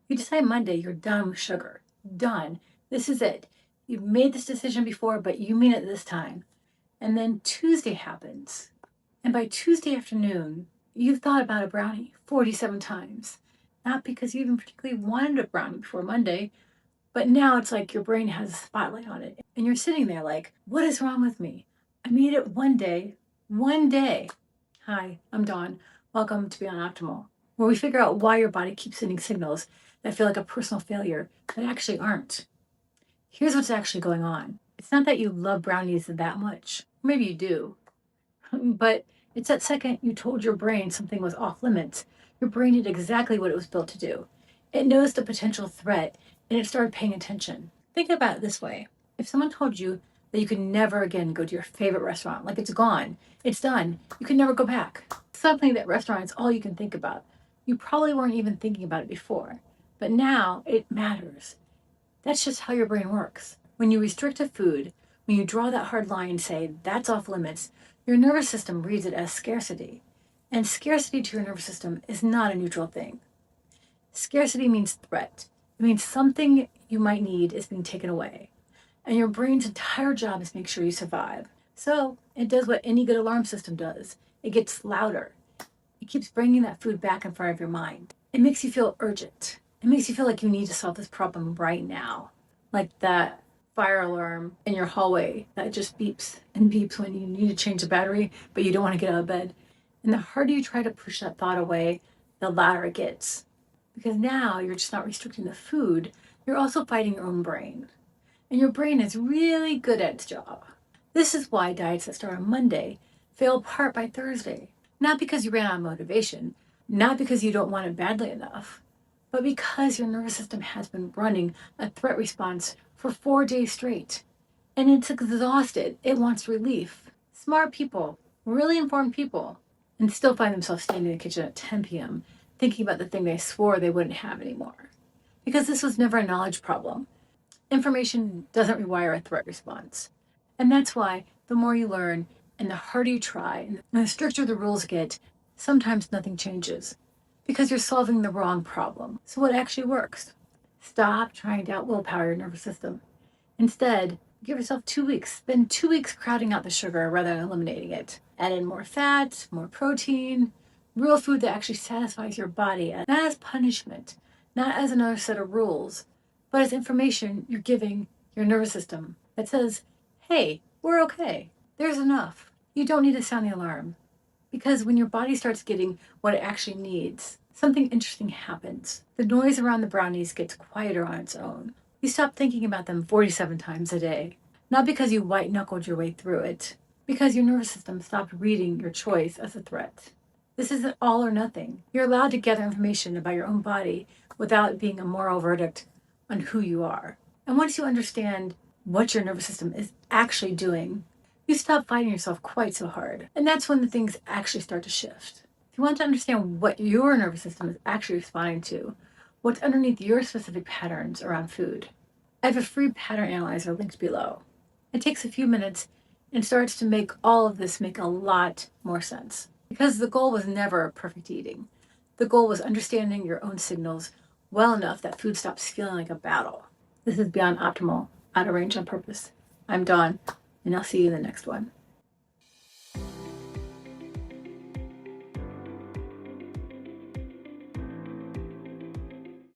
You decide Monday you're done with sugar. Done. This is it. You've made this decision before, but you mean it this time. And then Tuesday happens. And by Tuesday afternoon, you've thought about a brownie 47 times. Not because you even particularly wanted a brownie before Monday, but now it's like your brain has a spotlight on it. And you're sitting there like, what is wrong with me? I made it one day. One day. Hi, I'm Dawn. Welcome to Beyond Optimal, where we figure out why your body keeps sending signals that feel like a personal failure that actually aren't. Here's what's actually going on. It's not that you love brownies that much. Maybe you do. But it's that second you told your brain something was off limits, your brain did exactly what it was built to do. It knows the potential threat and it started paying attention. Think about it this way. If someone told you that you could never again go to your favorite restaurant, like it's gone, it's done, you can never go back. Suddenly that restaurant is all you can think about. You probably weren't even thinking about it before, but now it matters. That's just how your brain works. When you restrict a food, when you draw that hard line and say, that's off limits, your nervous system reads it as scarcity. And scarcity to your nervous system is not a neutral thing. Scarcity means threat. It means something you might need is being taken away. And your brain's entire job is to make sure you survive. So it does what any good alarm system does. It gets louder. It keeps bringing that food back in front of your mind. It makes you feel urgent. It makes you feel like you need to solve this problem right now. Like that fire alarm in your hallway that just beeps and beeps when you need to change the battery, but you don't want to get out of bed. And the harder you try to push that thought away, the louder it gets. Because now you're just not restricting the food, you're also fighting your own brain. And your brain is really good at its job. This is why diets that start on Monday fail apart by Thursday. Not because you ran out of motivation, not because you don't want it badly enough, but because your nervous system has been running a threat response for 4 days straight. And it's exhausted. It wants relief. Smart people, really informed people, and still find themselves standing in the kitchen at 10 p.m. thinking about the thing they swore they wouldn't have anymore. Because this was never a knowledge problem. Information doesn't require a threat response. And that's why the more you learn and the harder you try and the stricter the rules get, sometimes nothing changes because you're solving the wrong problem. So what actually works? Stop trying to out willpower your nervous system. Instead, give yourself 2 weeks. Spend 2 weeks crowding out the sugar rather than eliminating it. Add in more fat, more protein, real food that actually satisfies your body, not as punishment, not as another set of rules, but as information you're giving your nervous system that says, hey, we're okay. There's enough. You don't need to sound the alarm. Because when your body starts getting what it actually needs, something interesting happens. The noise around the brownies gets quieter on its own. You stop thinking about them 47 times a day. Not because you white knuckled your way through it, because your nervous system stopped reading your choice as a threat. This isn't all or nothing. You're allowed to gather information about your own body without it being a moral verdict on who you are. And once you understand what your nervous system is actually doing, you stop fighting yourself quite so hard. And that's when the things actually start to shift. If you want to understand what your nervous system is actually responding to, what's underneath your specific patterns around food, I have a free pattern analyzer linked below. It takes a few minutes and starts to make all of this make a lot more sense. Because the goal was never perfect eating. The goal was understanding your own signals well enough that food stops feeling like a battle. This is Beyond Optimal, Out of Range on Purpose. I'm Dawn, and I'll see you in the next one.